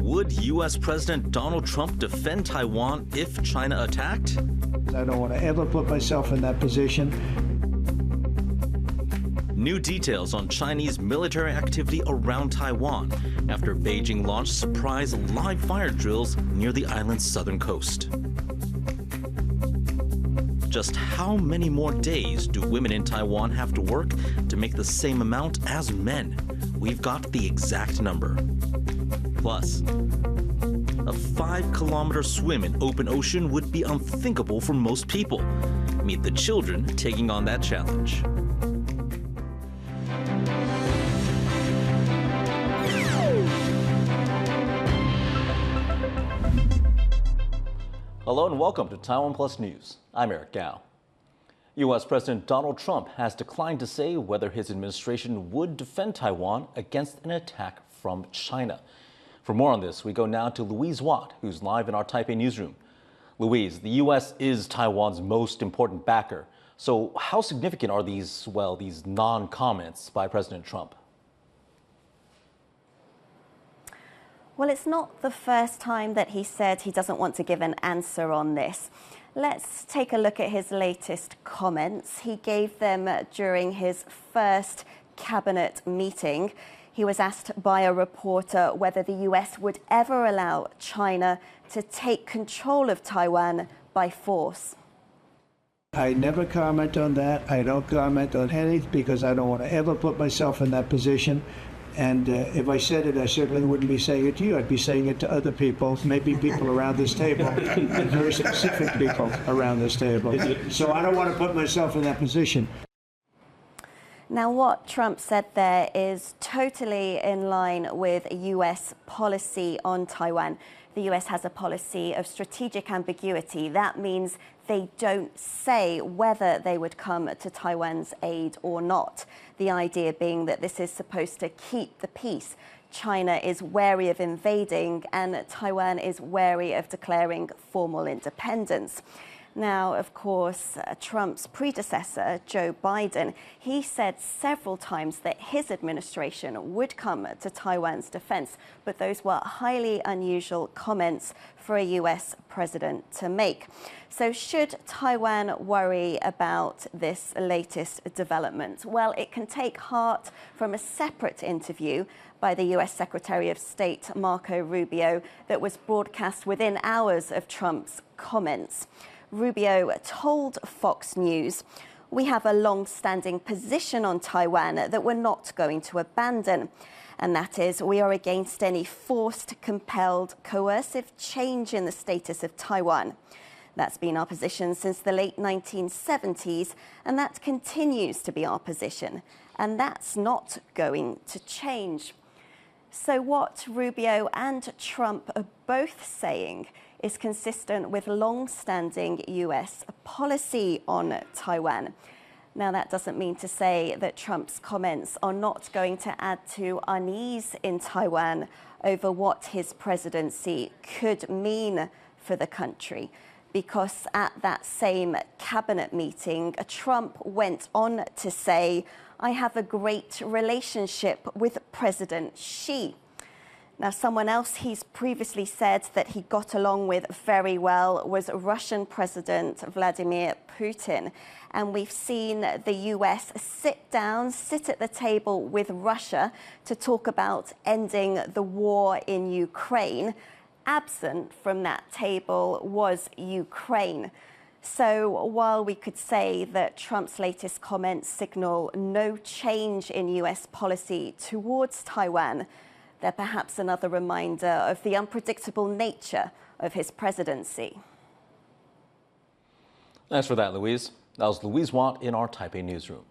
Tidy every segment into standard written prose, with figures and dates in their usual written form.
Would U.S. President Donald Trump defend Taiwan if China attacked? I don't want to ever put myself in that position. New details on Chinese military activity around Taiwan after Beijing launched surprise live fire drills near the island's southern coast. Just how many more days do women in Taiwan have to work to make the same amount as men? We've got the exact number. Plus, a 5-kilometer swim in open ocean would be unthinkable for most people. Meet the children taking on that challenge. Hello and welcome to TaiwanPlus News. I'm Eric Gao. U.S. President Donald Trump has declined to say whether his administration would defend Taiwan against an attack from China. For more on this, we go now to Louise Watt, who's live in our Taipei newsroom. Louise, the U.S. is Taiwan's most important backer. So how significant are these non-comments by President Trump? Well, it's not the first time that he said he doesn't want to give an answer on this. Let's take a look at his latest comments. He gave them during his first cabinet meeting. He was asked by a reporter whether the U.S. would ever allow China to take control of Taiwan by force. I never comment on that. I don't comment on anything because I don't want to ever put myself in that position. And if I said it, I certainly wouldn't be saying it to you. I'd be saying it to other people, maybe people around this table, very specific people around this table. So I don't want to put myself in that position. Now, what Trump said there is totally in line with U.S. policy on Taiwan. The U.S. has a policy of strategic ambiguity. That means they don't say whether they would come to Taiwan's aid or not. The idea being that this is supposed to keep the peace. China is wary of invading and Taiwan is wary of declaring formal independence. Now, of course, Trump's predecessor, Joe Biden, he said several times that his administration would come to Taiwan's defense, but those were highly unusual comments for a U.S. president to make. So should Taiwan worry about this latest development? Well, it can take heart from a separate interview by the U.S. Secretary of State, Marco Rubio, that was broadcast within hours of Trump's comments. Rubio told Fox News, "We have a long-standing position on Taiwan that we're not going to abandon. And that is, we are against any forced, compelled, coercive change in the status of Taiwan. That's been our position since the late 1970s, and that continues to be our position. And that's not going to change." So what Rubio and Trump are both saying is consistent with long-standing U.S. policy on Taiwan. Now, that doesn't mean to say that Trump's comments are not going to add to unease in Taiwan over what his presidency could mean for the country. Because at that same cabinet meeting, Trump went on to say, "I have a great relationship with President Xi." Now, someone else he's previously said that he got along with very well was Russian President Vladimir Putin. And we've seen the U.S. sit at the table with Russia to talk about ending the war in Ukraine. Absent from that table was Ukraine. So while we could say that Trump's latest comments signal no change in U.S. policy towards Taiwan, they're perhaps another reminder of the unpredictable nature of his presidency. Thanks for that, Louise. That was Louise Watt in our Taipei newsroom.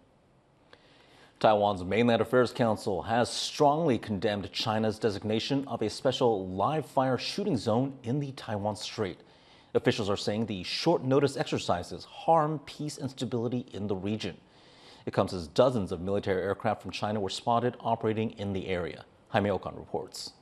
Taiwan's Mainland Affairs Council has strongly condemned China's designation of a special live-fire shooting zone in the Taiwan Strait. Officials are saying the short-notice exercises harm peace and stability in the region. It comes as dozens of military aircraft from China were spotted operating in the area. Jaime Okan reports.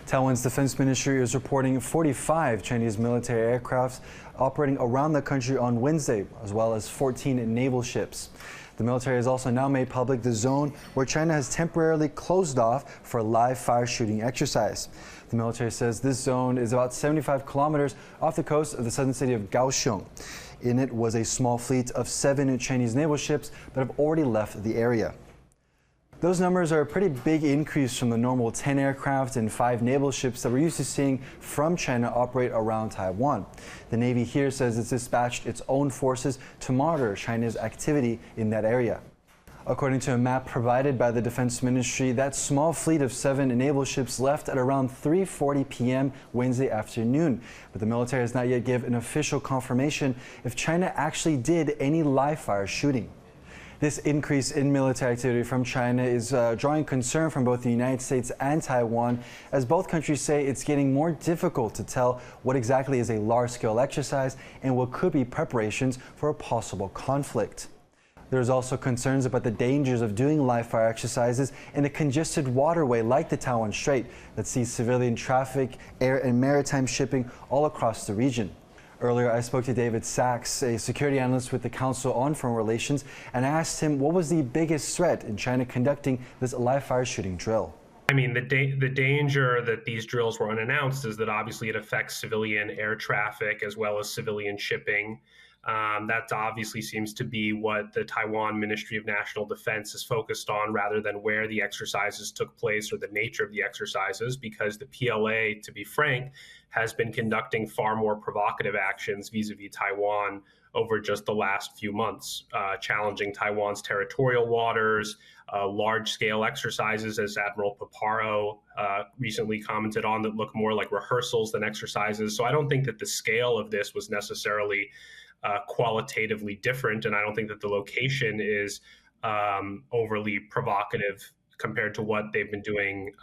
Taiwan's defense ministry is reporting 45 Chinese military aircraft operating around the country on Wednesday, as well as 14 naval ships. The military has also now made public the zone where China has temporarily closed off for a live fire shooting exercise. The military says this zone is about 75 kilometers off the coast of the southern city of Kaohsiung. In it was a small fleet of 7 Chinese naval ships that have already left the area. Those numbers are a pretty big increase from the normal 10 aircraft and 5 naval ships that we're used to seeing from China operate around Taiwan. The Navy here says it's dispatched its own forces to monitor China's activity in that area. According to a map provided by the Defense Ministry, that small fleet of 7 naval ships left at around 3:40 p.m. Wednesday afternoon. But the military has not yet given an official confirmation if China actually did any live fire shooting. This increase in military activity from China is drawing concern from both the United States and Taiwan, as both countries say it's getting more difficult to tell what exactly is a large-scale exercise and what could be preparations for a possible conflict. There's also concerns about the dangers of doing live fire exercises in a congested waterway like the Taiwan Strait that sees civilian traffic, air and maritime shipping all across the region. Earlier, I spoke to David Sachs, a security analyst with the Council on Foreign Relations, and I asked him what was the biggest threat in China conducting this live fire shooting drill. I mean, the danger that these drills were unannounced is that obviously it affects civilian air traffic as well as civilian shipping. That obviously seems to be what the Taiwan Ministry of National Defense is focused on rather than where the exercises took place or the nature of the exercises, because the PLA, to be frank, has been conducting far more provocative actions vis-a-vis Taiwan over just the last few months, challenging Taiwan's territorial waters, large-scale exercises, as Admiral Paparo recently commented on, that look more like rehearsals than exercises. So I don't think that the scale of this was necessarily qualitatively different, and I don't think that the location is overly provocative compared to what they've been doing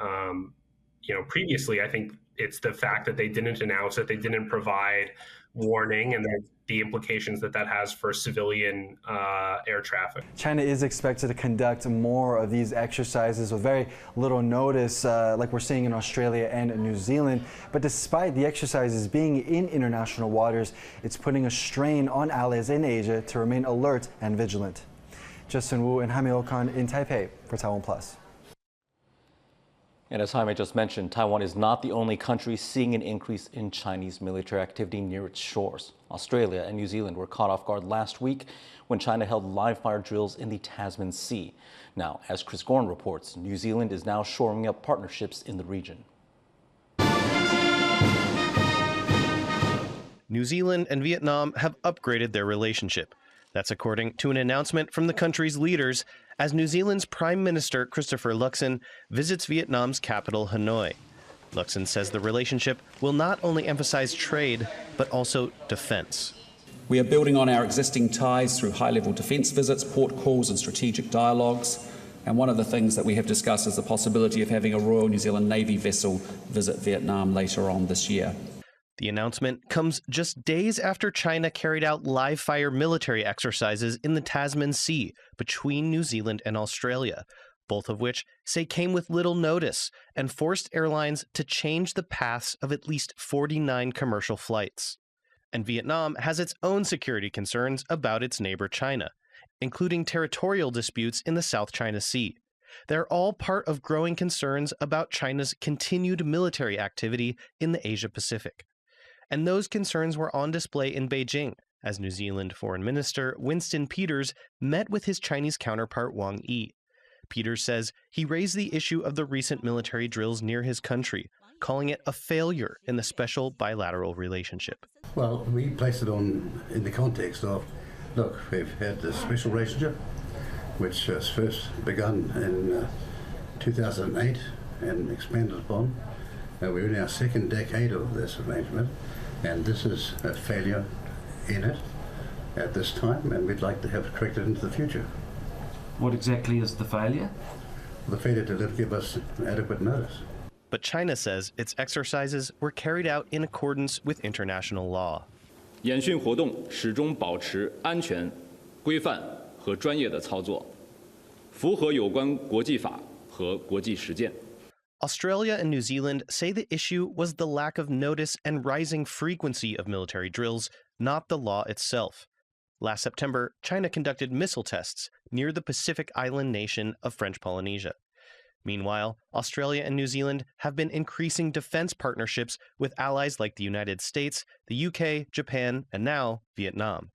previously. I think it's the fact that they didn't announce it, they didn't provide warning, and the implications that has for civilian air traffic. China is expected to conduct more of these exercises with very little notice, like we're seeing in Australia and New Zealand. But despite the exercises being in international waters, it's putting a strain on allies in Asia to remain alert and vigilant. Justin Wu and Jaime Okan in Taipei for TaiwanPlus. And as Jaime just mentioned, Taiwan is not the only country seeing an increase in Chinese military activity near its shores. Australia and New Zealand were caught off guard last week when China held live fire drills in the Tasman Sea. Now, as Chris Gorn reports, New Zealand is now shoring up partnerships in the region. New Zealand and Vietnam have upgraded their relationship. That's according to an announcement from the country's leaders as New Zealand's Prime Minister Christopher Luxon visits Vietnam's capital, Hanoi. Luxon says the relationship will not only emphasize trade, but also defense. We are building on our existing ties through high-level defense visits, port calls and strategic dialogues. And one of the things that we have discussed is the possibility of having a Royal New Zealand Navy vessel visit Vietnam later on this year. The announcement comes just days after China carried out live-fire military exercises in the Tasman Sea between New Zealand and Australia, both of which say came with little notice and forced airlines to change the paths of at least 49 commercial flights. And Vietnam has its own security concerns about its neighbor China, including territorial disputes in the South China Sea. They're all part of growing concerns about China's continued military activity in the Asia-Pacific. And those concerns were on display in Beijing as New Zealand Foreign Minister Winston Peters met with his Chinese counterpart Wang Yi. Peters says he raised the issue of the recent military drills near his country, calling it a failure in the special bilateral relationship. Well, we place it in the context of, look, we've had this special relationship, which was first begun in 2008 and expanded upon. We're in our second decade of this arrangement, and this is a failure in it at this time, and we'd like to have it corrected into the future. What exactly is the failure? The failure to give us adequate notice. But China says its exercises were carried out in accordance with international law. 演训活动始终保持安全、规范和专业的操作，符合有关国际法和国际实践。 Australia and New Zealand say the issue was the lack of notice and rising frequency of military drills, not the law itself. Last September, China conducted missile tests near the Pacific island nation of French Polynesia. Meanwhile, Australia and New Zealand have been increasing defense partnerships with allies like the United States, the UK, Japan, and now Vietnam.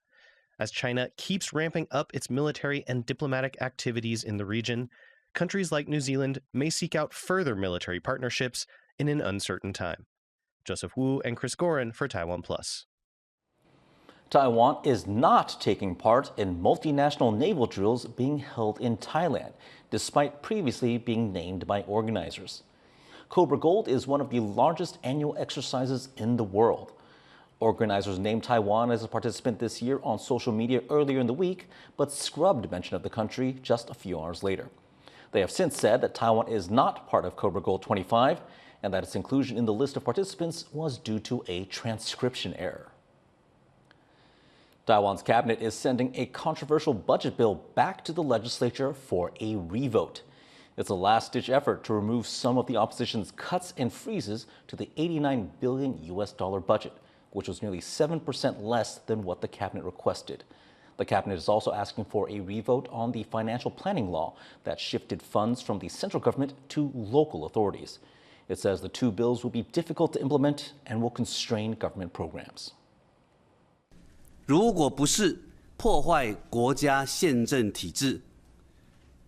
As China keeps ramping up its military and diplomatic activities in the region, countries like New Zealand may seek out further military partnerships in an uncertain time. Joseph Wu and Chris Gorin for TaiwanPlus. Taiwan is not taking part in multinational naval drills being held in Thailand, despite previously being named by organizers. Cobra Gold is one of the largest annual exercises in the world. Organizers named Taiwan as a participant this year on social media earlier in the week, but scrubbed mention of the country just a few hours later. They have since said that Taiwan is not part of Cobra Gold 25 and that its inclusion in the list of participants was due to a transcription error. Taiwan's cabinet is sending a controversial budget bill back to the legislature for a revote. It's a last-ditch effort to remove some of the opposition's cuts and freezes to the $89 billion budget, which was nearly 7% less than what the cabinet requested. The cabinet is also asking for a revote on the financial planning law that shifted funds from the central government to local authorities. It says the two bills will be difficult to implement and will constrain government programs. 如果不是破坏国家宪政体制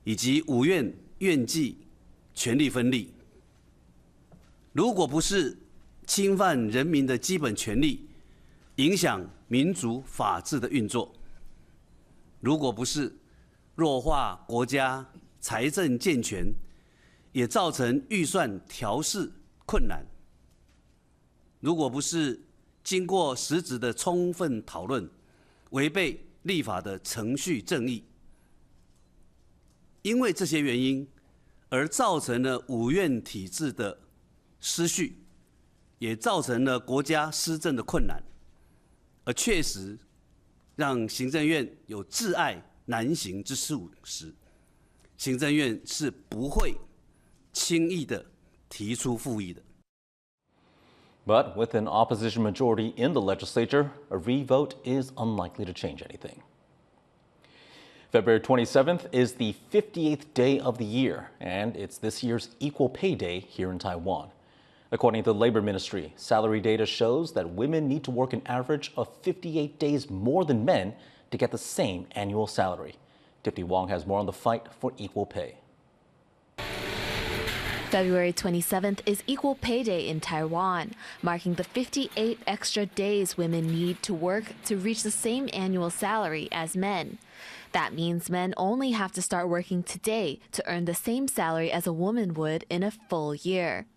以及五院院际权力分立，如果不是侵犯人民的基本权利，影响民主法治的运作，如果不是弱化国家财政健全，也造成预算调适困难，如果不是经过实质的充分讨论，违背立法的程序正义，因为这些原因而造成了五院体制的失序，也造成了国家施政的困难，而确实让行政院有窒碍难行之处时，行政院是不会轻易的提出复议的。 But with an opposition majority in the legislature, a revote is unlikely to change anything. February 27th is the 58th day of the year, and it's this year's Equal Pay Day here in Taiwan. According to the Labor Ministry, salary data shows that women need to work an average of 58 days more than men to get the same annual salary. Tiffany Wong has more on the fight for equal pay. February 27th is Equal Pay Day in Taiwan, marking the 58 extra days women need to work to reach the same annual salary as men. That means men only have to start working today to earn the same salary as a woman would in a full year.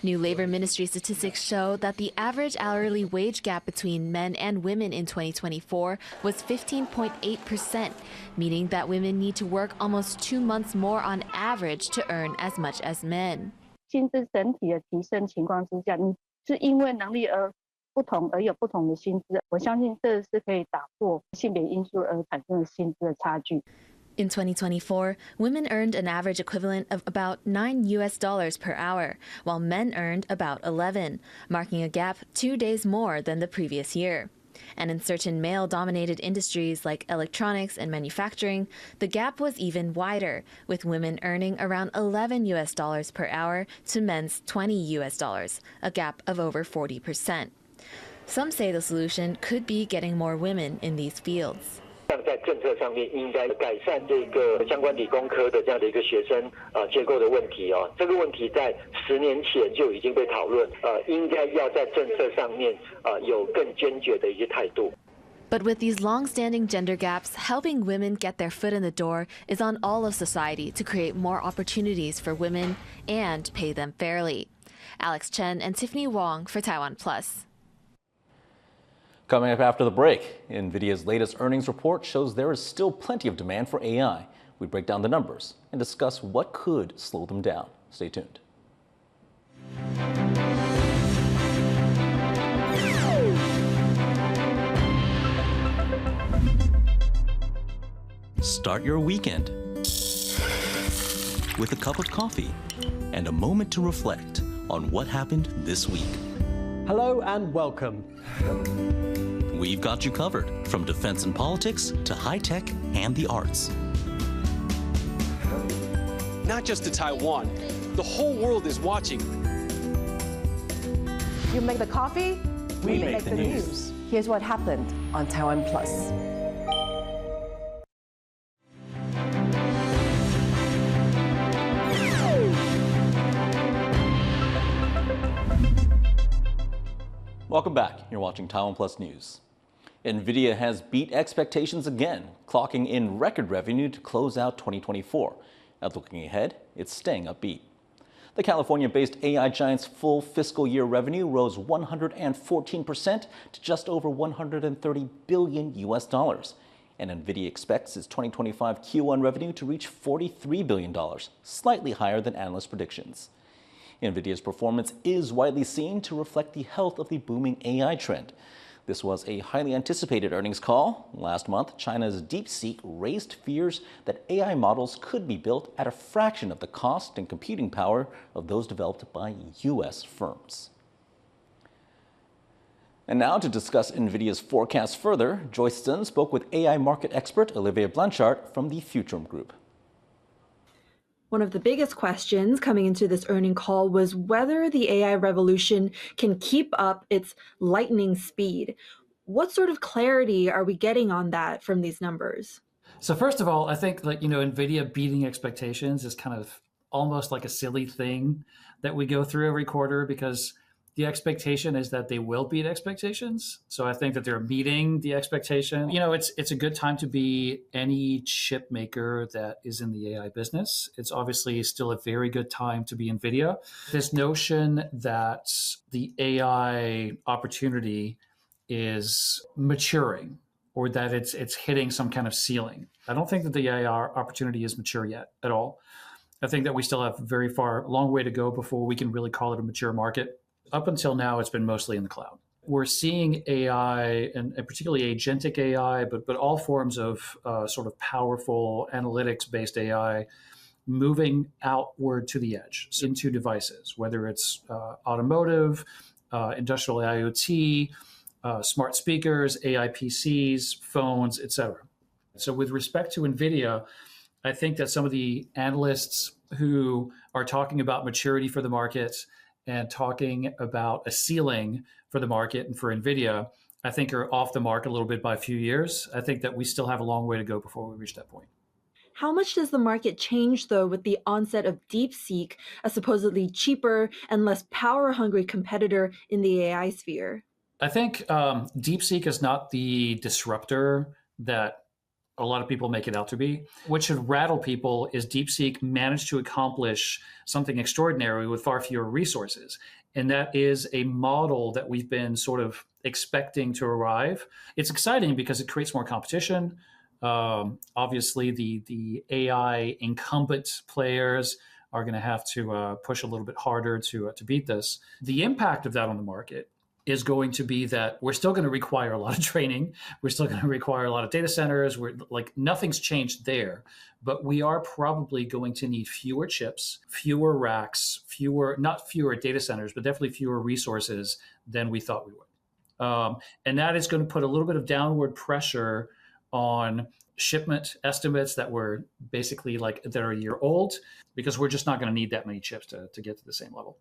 New Labor Ministry statistics show that the average hourly wage gap between men and women in 2024 was 15.8%, meaning that women need to work almost 2 months more on average to earn as much as men. 薪资整体的提升情况之下，你是因为能力而不同而有不同的薪资，我相信这是可以打破性别因素而产生的薪资的差距。 In 2024, women earned an average equivalent of about $9 per hour, while men earned about 11, marking a gap 2 days more than the previous year. And in certain male-dominated industries like electronics and manufacturing, the gap was even wider, with women earning around $11 per hour to men's $20, a gap of over 40%. Some say the solution could be getting more women in these fields. 在政策上面应该改善这个相关理工科的这样的一个学生结构的问题哦，这个问题在10年前就已经被讨论，应该要在政策上面有更坚决的一些态度。 But with these long-standing gender gaps, helping women get their foot in the door is on all of society to create more opportunities for women and pay them fairly. Alex Chen and Tiffany Wong for TaiwanPlus. Coming up after the break, NVIDIA's latest earnings report shows there is still plenty of demand for AI. We break down the numbers and discuss what could slow them down. Stay tuned. Start your weekend with a cup of coffee and a moment to reflect on what happened this week. Hello and welcome. We've got you covered, from defense and politics to high tech and the arts. Not just to Taiwan, the whole world is watching. You make the coffee, we make the news. Here's what happened on TaiwanPlus. Welcome back. You're watching TaiwanPlus News. NVIDIA has beat expectations again, clocking in record revenue to close out 2024. And looking ahead, it's staying upbeat. The California-based AI giant's full fiscal year revenue rose 114% to just over $130 billion US. And NVIDIA expects its 2025 Q1 revenue to reach $43 billion, slightly higher than analyst predictions. NVIDIA's performance is widely seen to reflect the health of the booming AI trend. This was a highly anticipated earnings call. Last month, China's DeepSeek raised fears that AI models could be built at a fraction of the cost and computing power of those developed by U.S. firms. And now to discuss NVIDIA's forecast further, Joyce Sun spoke with AI market expert Olivier Blanchard from the Futurum Group. One of the biggest questions coming into this earning call was whether the AI revolution can keep up its lightning speed. What sort of clarity are we getting on that from these numbers? So first of all, I think NVIDIA beating expectations is kind of almost like a silly thing that we go through every quarter, because the expectation is that they will beat expectations. So I think that they're meeting the expectation. It's a good time to be any chip maker that is in the AI business. It's obviously still a very good time to be NVIDIA. This notion that the AI opportunity is maturing or that it's hitting some kind of ceiling. I don't think that the AI opportunity is mature yet at all. I think that we still have a long way to go before we can really call it a mature market. Up until now, it's been mostly in the cloud. We're seeing AI, and particularly agentic AI, but all forms of sort of powerful analytics-based AI moving outward to the edge, into devices, whether it's automotive, industrial IoT, smart speakers, AI PCs, phones, etc. So with respect to NVIDIA, I think that some of the analysts who are talking about maturity for the market and talking about a ceiling for the market and for NVIDIA, I think are off the mark a little bit by a few years. I think that we still have a long way to go before we reach that point. How much does the market change, though, with the onset of DeepSeek, a supposedly cheaper and less power-hungry competitor in the AI sphere? I think DeepSeek is not the disruptor that a lot of people make it out to be. What should rattle people is DeepSeek managed to accomplish something extraordinary with far fewer resources. And that is a model that we've been sort of expecting to arrive. It's exciting because it creates more competition. Obviously, the AI incumbent players are going to have to push a little bit harder to beat this. The impact of that on the market is going to be that we're still going to require a lot of training. We're still going to require a lot of data centers. Nothing's changed there, but we are probably going to need fewer chips, fewer racks, not fewer data centers, but definitely fewer resources than we thought we would. And that is going to put a little bit of downward pressure on shipment estimates that were basically that are a year old, because we're just not going to need that many chips to get to the same level.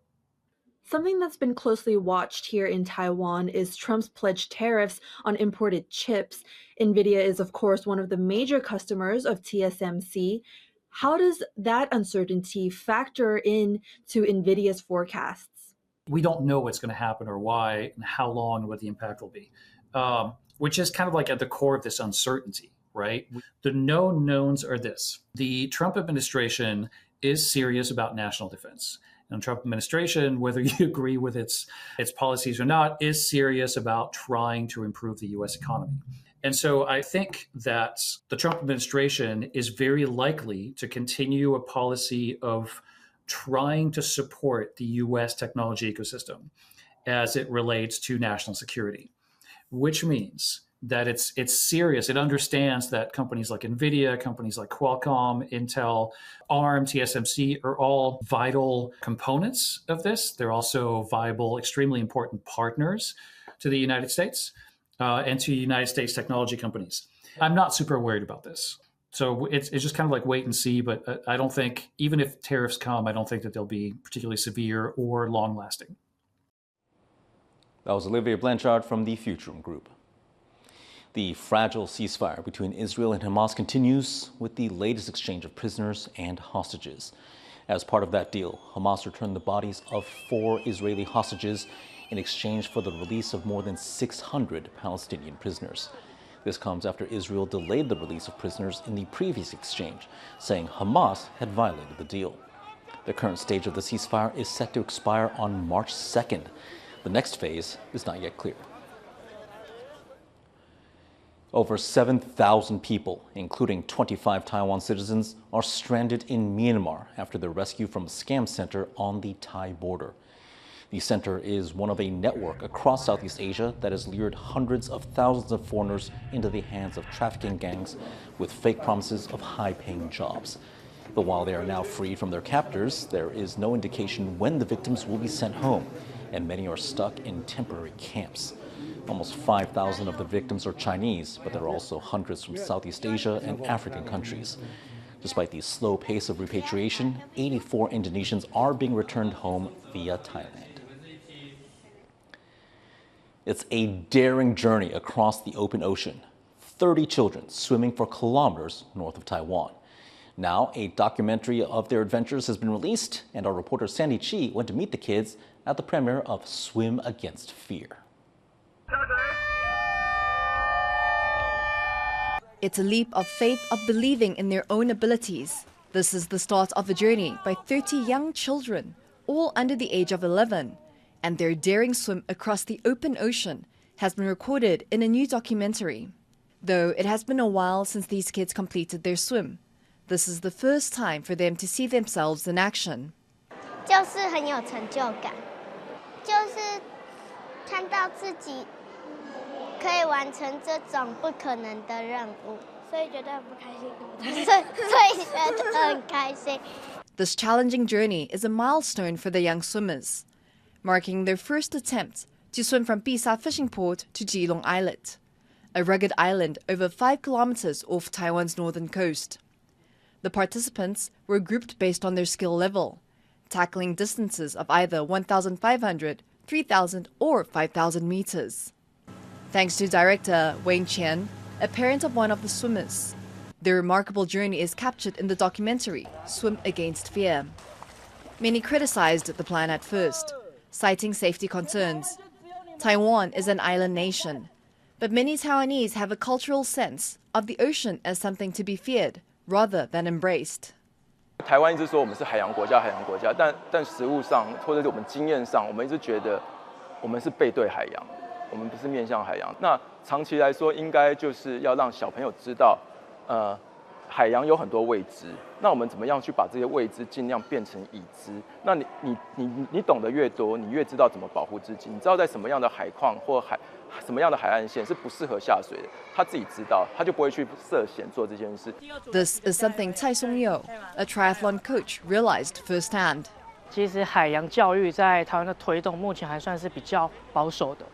Something that's been closely watched here in Taiwan is Trump's pledged tariffs on imported chips. NVIDIA is, of course, one of the major customers of TSMC. How does that uncertainty factor in to NVIDIA's forecasts? We don't know what's going to happen or why and how long and what the impact will be, which is kind of at the core of this uncertainty, right? The known knowns are this. The Trump administration is serious about national defense. And the Trump administration, whether you agree with its policies or not, is serious about trying to improve the U.S. economy. And so I think that the Trump administration is very likely to continue a policy of trying to support the U.S. technology ecosystem as it relates to national security, which means that it's serious. It understands that companies like NVIDIA, companies like Qualcomm, Intel, ARM, TSMC are all vital components of this. They're also viable, extremely important partners to the United States. and to United States technology companies. I'm not super worried about this. So it's just kind of like wait and see, but I don't think, even if tariffs come, I don't think that they'll be particularly severe or long-lasting. That was Olivia Blanchard from the Futurum Group. The fragile ceasefire between Israel and Hamas continues with the latest exchange of prisoners and hostages. As part of that deal, Hamas returned the bodies of 4 Israeli hostages in exchange for the release of more than 600 Palestinian prisoners. This comes after Israel delayed the release of prisoners in the previous exchange, saying Hamas had violated the deal. The current stage of the ceasefire is set to expire on March 2nd. The next phase is not yet clear. Over 7,000 people, including 25 Taiwan citizens, are stranded in Myanmar after their rescue from a scam center on the Thai border. The center is one of a network across Southeast Asia that has lured hundreds of thousands of foreigners into the hands of trafficking gangs with fake promises of high-paying jobs. But while they are now free from their captors, there is no indication when the victims will be sent home, and many are stuck in temporary camps. Almost 5,000 of the victims are Chinese, but there are also hundreds from Southeast Asia and African countries. Despite the slow pace of repatriation, 84 Indonesians are being returned home via Thailand. It's a daring journey across the open ocean. 30 children swimming for kilometers north of Taiwan. Now, a documentary of their adventures has been released, and our reporter Sandy Chi went to meet the kids at the premiere of Swim Against Fear. It's a leap of faith of believing in their own abilities. This is the start of a journey by 30 young children, all under the age of 11. And their daring swim across the open ocean has been recorded in a new documentary. Though it has been a while since these kids completed their swim, this is the first time for them to see themselves in action. 就是很有成就感，就是看到自己可以完成这种不可能的任务，所以觉得很不开心，所以觉得很开心。 This challenging journey is a milestone for the young swimmers, marking their first attempt to swim from Bisa Fishing Port to Geelong Islet, a rugged island over 5 kilometers off Taiwan's northern coast. The participants were grouped based on their skill level, tackling distances of either 1,500, 3,000 or 5,000 meters. Thanks to director Wayne Chen, a parent of one of the swimmers, their remarkable journey is captured in the documentary Swim Against Fear. Many criticized the plan at first, citing safety concerns. Taiwan is an island nation, but many Taiwanese have a cultural sense of the ocean as something to be feared rather than embraced. 台湾一直说我们是海洋国家，但实务上或者是我们经验上，我们一直觉得我们是背对海洋，我们不是面向海洋。那长期来说，应该就是要让小朋友知道，海洋有很多未知，那我们怎么样去把这些未知尽量变成已知？那你懂得越多，你越知道怎么保护自己。你知道在什么样的海况或什么样的海岸线是不适合下水的，他自己知道，他就不会去涉险做这件事。This is something Tai Song-yo, a triathlon coach, realized firsthand. 其实海洋教育在台湾的推动目前还算是比较保守的，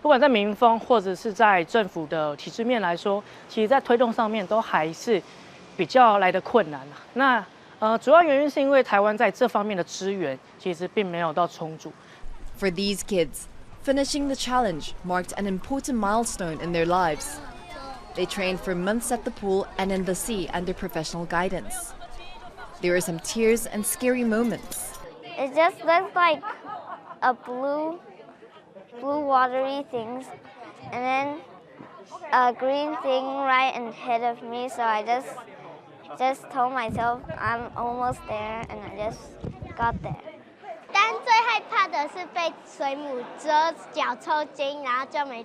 不管在民风或者是在政府的体制面来说，其实在推动上面都还是比较来得困难。那主要原因是因为台湾在这方面的资源其实并没有到充足。For these kids, finishing the challenge marked an important milestone in their lives. They trained for months at the pool and in the sea under professional guidance. There were some tears and scary moments. It just looks like a blue watery things, and then a green thing right ahead of me. So I just told myself I'm almost there, and I just got there. 但最害怕的是被水母蛰脚抽筋，然后就没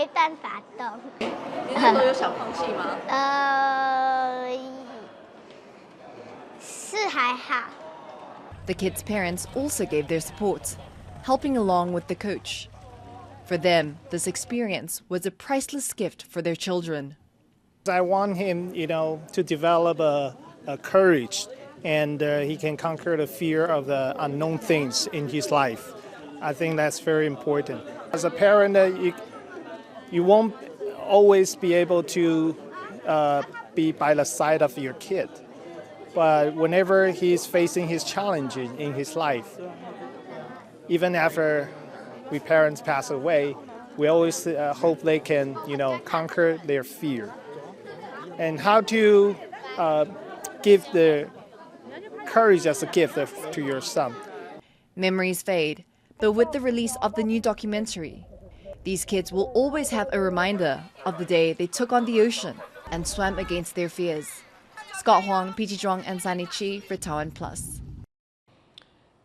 办法动。你那时候有想放弃吗？是还好。The kids' parents also gave their support, helping along with the coach. For them, this experience was a priceless gift for their children. I want him, to develop a courage, and he can conquer the fear of the unknown things in his life. I think that's very important. As a parent, you won't always be able to be by the side of your kid. But whenever he's facing his challenges in his life, even after we parents pass away, we always hope they can, conquer their fear. And how to give the courage as a gift to your son. Memories fade, but with the release of the new documentary, these kids will always have a reminder of the day they took on the ocean and swam against their fears. Scott Huang, PG Zhuang, and Sunny Chi for TaiwanPlus.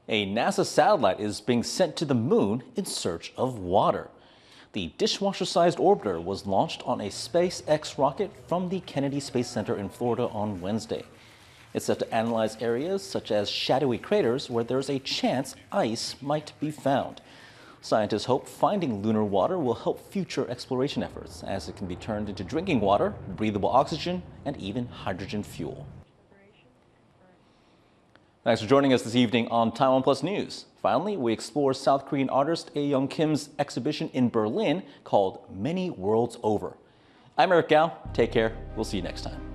A NASA satellite is being sent to the moon in search of water. The dishwasher-sized orbiter was launched on a SpaceX rocket from the Kennedy Space Center in Florida on Wednesday. It's set to analyze areas such as shadowy craters where there's a chance ice might be found. Scientists hope finding lunar water will help future exploration efforts, as it can be turned into drinking water, breathable oxygen, and even hydrogen fuel. Thanks for joining us this evening on TaiwanPlus News. Finally, we explore South Korean artist A. Young Kim's exhibition in Berlin called Many Worlds Over. I'm Eric Gao. Take care. We'll see you next time.